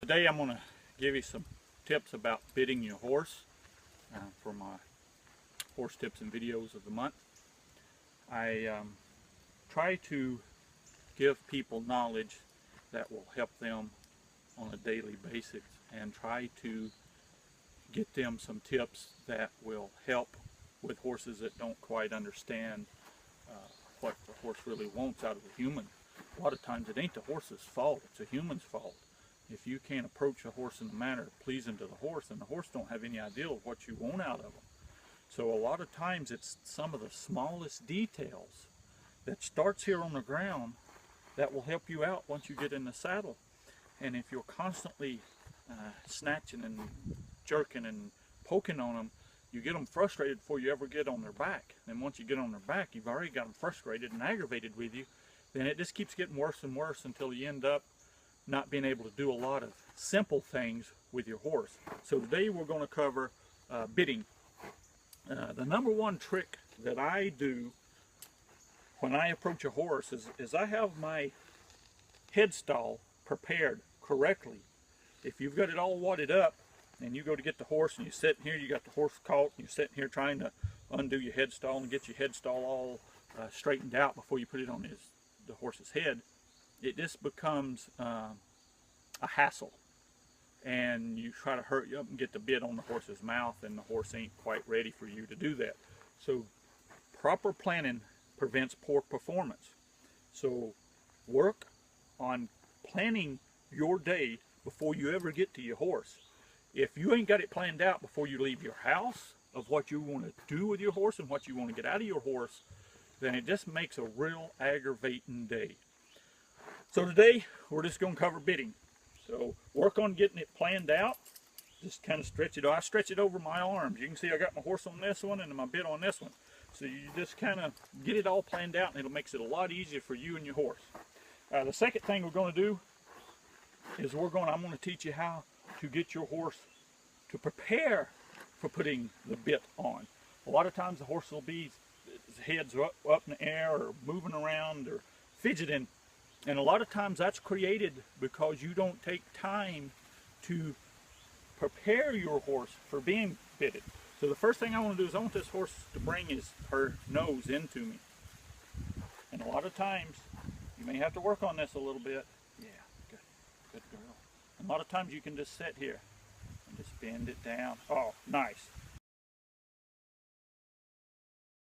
Today I'm going to give you some tips about bitting your horse for my horse tips and videos of the month. I try to give people knowledge that will help them on a daily basis and try to get them some tips that will help with horses that don't quite understand what the horse really wants out of the human. A lot of times it ain't the horse's fault, it's a human's fault. If you can't approach a horse in a manner pleasing to the horse, then the horse don't have any idea of what you want out of them. So a lot of times it's some of the smallest details that starts here on the ground that will help you out once you get in the saddle. And if you're constantly snatching and jerking and poking on them, you get them frustrated before you ever get on their back. And once you get on their back, you've already got them frustrated and aggravated with you. Then it just keeps getting worse and worse until you end up not being able to do a lot of simple things with your horse. So today we're going to cover bitting. The number one trick that I do when I approach a horse is I have my headstall prepared correctly. If you've got it all wadded up and you go to get the horse and you sit here, you got the horse caught, and you're sitting here trying to undo your headstall and get your headstall all straightened out before you put it on the horse's head, it just becomes a hassle, and you try to hurry up and get the bit on the horse's mouth, and the horse ain't quite ready for you to do that. So proper planning prevents poor performance. So work on planning your day before you ever get to your horse. If you ain't got it planned out before you leave your house of what you want to do with your horse and what you want to get out of your horse, then it just makes a real aggravating day. So today we're just going to cover bitting. So work on getting it planned out. Just kind of stretch it. I stretch it over my arms. You can see I got my horse on this one and my bit on this one. So you just kind of get it all planned out, and it'll make it a lot easier for you and your horse. The second thing we're going to do is I'm going to teach you how to get your horse to prepare for putting the bit on. A lot of times the horse will be, his head's up in the air or moving around or fidgeting. And a lot of times that's created because you don't take time to prepare your horse for being bitted. So the first thing I want to do is I want this horse to bring her nose into me. And a lot of times, you may have to work on this a little bit. Yeah, good girl. And a lot of times you can just sit here and just bend it down. Oh, nice.